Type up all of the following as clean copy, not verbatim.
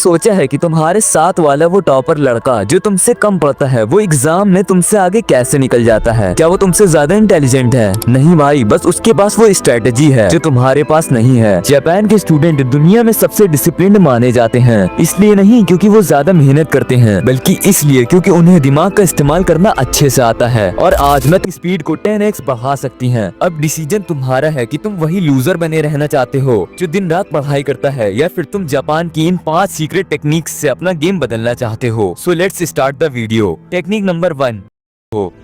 सोचा है कि तुम्हारे साथ वाला वो टॉपर लड़का जो तुमसे कम पढ़ता है वो एग्जाम में तुमसे आगे कैसे निकल जाता है? क्या वो तुमसे ज्यादा इंटेलिजेंट है? नहीं भाई, बस उसके पास वो स्ट्रेटेजी है जो तुम्हारे पास नहीं है। जापान के स्टूडेंट दुनिया में सबसे डिसिप्लिन्ड माने जाते हैं, इसलिए नहीं क्योंकि वो ज्यादा मेहनत करते हैं, बल्कि इसलिए क्योंकि उन्हें दिमाग का इस्तेमाल करना अच्छे से आता है। और आज मैं स्पीड को 10x बढ़ा सकती हैं। अब डिसीजन तुम्हारा है कि तुम वही लूजर बने रहना चाहते हो जो दिन रात पढ़ाई करता है, या फिर तुम जापान की इन 5 सीक्रेट टेक्निक्स से अपना गेम बदलना चाहते हो। So let's start the video. Technique number 1,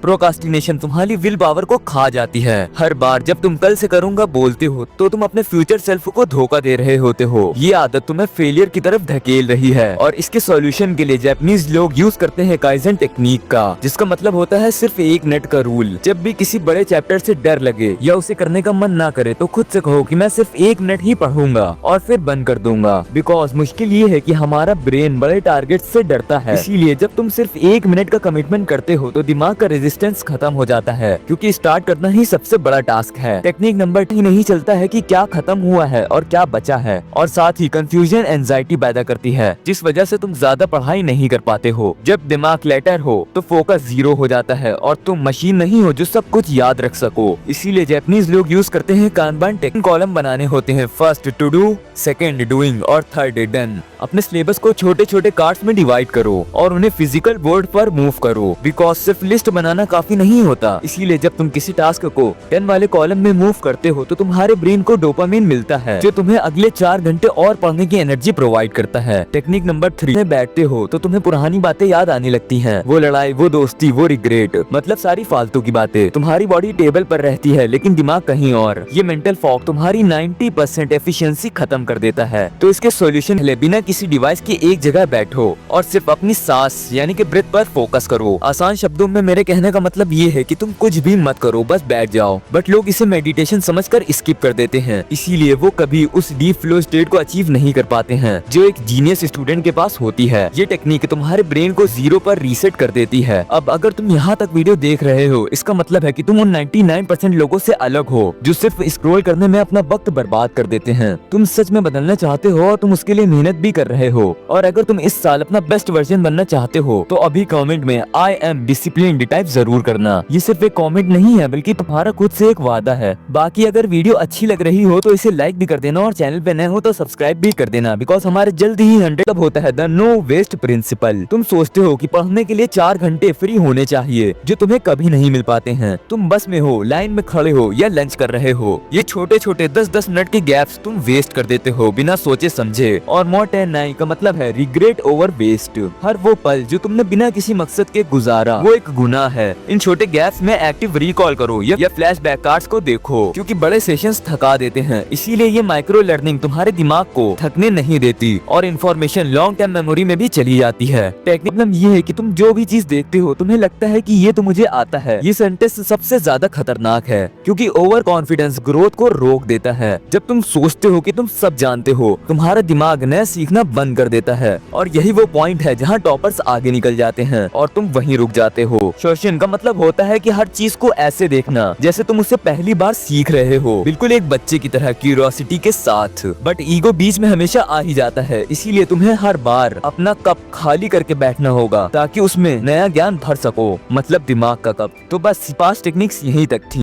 procrastination तुम्हारी विल पावर को खा जाती है। हर बार जब तुम कल से करूंगा बोलते हो तो तुम अपने फ्यूचर सेल्फ को धोखा दे रहे होते हो। ये आदत तुम्हें फेलियर की तरफ धकेल रही है, और इसके सॉल्यूशन के लिए जापानीज लोग यूज करते हैं काइजन टेक्निक का, जिसका मतलब होता है सिर्फ 1 मिनट का रूल। जब भी किसी बड़े चैप्टर से डर लगे या उसे करने का मन ना करे तो खुद से कहो कि मैं सिर्फ 1 मिनट ही पढ़ूंगा और फिर बंद कर दूंगा। बिकॉज मुश्किल ये है कि हमारा ब्रेन बड़े टारगेट से डरता है, इसीलिए जब तुम सिर्फ 1 मिनट का कमिटमेंट करते हो तो दिमाग का रेजिस्टेंस खत्म हो जाता है, क्योंकि स्टार्ट करना ही सबसे बड़ा टास्क है। टेक्निक नंबर 2 नहीं चलता है कि क्या खत्म हुआ है और क्या बचा है, और साथ ही कंफ्यूजन एंजाइटी पैदा करती है, जिस वजह से तुम ज्यादा पढ़ाई नहीं कर पाते हो। जब दिमाग क्लटर हो तो फोकस 0 हो जाता है, और तुम मशीन नहीं हो जो सब कुछ याद रख सको। इसीलिए जापानीज लोग यूज करते हैं कानबान टेक्निक। कॉलम बनाने होते हैं, first to do, second doing और थर्ड डन। अपने सिलेबस को छोटे छोटे कार्ड्स में डिवाइड करो और उन्हें फिजिकल बोर्ड पर मूव करो, बिकॉज सिर्फ लिस्ट बनाना काफी नहीं होता। इसीलिए जब तुम किसी टास्क को 10 वाले कॉलम में मूव करते हो तो तुम्हारे ब्रेन को डोपामिन मिलता है, जो तुम्हें अगले 4 घंटे और पढ़ने की एनर्जी प्रोवाइड करता है। टेक्निक नंबर 3 में बैठते हो तो तुम्हें पुरानी बातें याद आने लगती हैं। वो लड़ाई, वो दोस्ती, वो रिग्रेट, मतलब सारी फालतू की बातें। तुम्हारी बॉडी टेबल पर रहती है लेकिन दिमाग कहीं और। ये मेंटल फॉग तुम्हारी 90% एफिशिएंसी खत्म कर देता है। तो इसके सॉल्यूशन है, बिना किसी डिवाइस की एक जगह बैठो और सिर्फ अपनी सांस यानी कि ब्रेथ पर फोकस करो। आसान शब्दों में मेरे कहने का मतलब ये है कि तुम कुछ भी मत करो, बस बैठ जाओ। बट लोग इसे मेडिटेशन समझकर स्किप कर देते हैं, इसीलिए वो कभी उस डीप फ्लो स्टेट को अचीव नहीं कर पाते हैं जो एक जीनियस स्टूडेंट के पास होती है। ये टेक्निक तुम्हारे ब्रेन को 0 पर रीसेट कर देती है। अब अगर तुम यहाँ तक वीडियो देख रहे हो, इसका मतलब है कि तुम उन 99% लोगों से अलग हो जो सिर्फ स्क्रॉल करने में अपना वक्त बर्बाद कर देते हैं। तुम सच में बदलना चाहते हो और तुम उसके लिए मेहनत भी कर रहे हो। और अगर तुम इस साल अपना बेस्ट वर्जन बनना चाहते हो तो अभी कमेंट में आई एम डिसिप्लिन्ड टाइप जरूर करना। ये सिर्फ एक कमेंट नहीं है, बल्कि तुम्हारा खुद से एक वादा है। बाकी अगर वीडियो अच्छी लग रही हो तो इसे लाइक भी कर देना, और चैनल पे नए हो तो सब्सक्राइब भी कर देना, बिकॉज हमारे जल्द ही 100 होता है द नो वेस्ट प्रिंसिपल। तुम सोचते हो कि पढ़ने के लिए 4 घंटे फ्री होने चाहिए, जो तुम्हें कभी नहीं मिल पाते हैं। तुम बस में हो, लाइन में खड़े हो या लंच कर रहे हो, ये छोटे छोटे 10-10 मिनट के गैप्स तुम वेस्ट कर देते हो बिना सोचे समझे। और मोर 10 का मतलब है रिग्रेट ओवर वेस्ट। हर वो पल जो तुमने बिना किसी मकसद के गुजारा वो एक गुनाह है। इन छोटे गैप्स में एक्टिव रिकॉल करो या फ्लैशबैक कार्ड्स को देखो, क्योंकि बड़े सेशंस थका देते हैं। इसीलिए ये माइक्रो लर्निंग तुम्हारे दिमाग को थकने नहीं देती, और इन्फॉर्मेशन लॉन्ग टर्म मेमोरी में भी चली जाती है। टेक्निक ये है कि तुम जो भी चीज देखते हो तुम्हें लगता है कि ये तो मुझे आता है। ये सेंटेंस सबसे ज्यादा खतरनाक है, क्योंकि ओवर कॉन्फिडेंस ग्रोथ को रोक देता है। जब तुम सोचते हो कि तुम सब जानते हो, तुम्हारा दिमाग नया सीखना बंद कर देता है, और यही वो पॉइंट है जहाँ टॉपर्स आगे निकल जाते हैं और तुम वहीं रुक जाते हो। शोशन का मतलब होता है कि हर चीज को ऐसे देखना जैसे तुम उसे पहली बार सीख रहे हो, बिल्कुल एक बच्चे की तरह क्यूरियोसिटी के साथ। बट ईगो बीच में हमेशा आ ही जाता है, इसीलिए तुम्हें हर बार अपना कप खाली करके बैठना होगा ताकि उसमें नया ज्ञान भर सको, मतलब दिमाग का कप। तो बस 5 टेक्निक्स यहीं तक थी।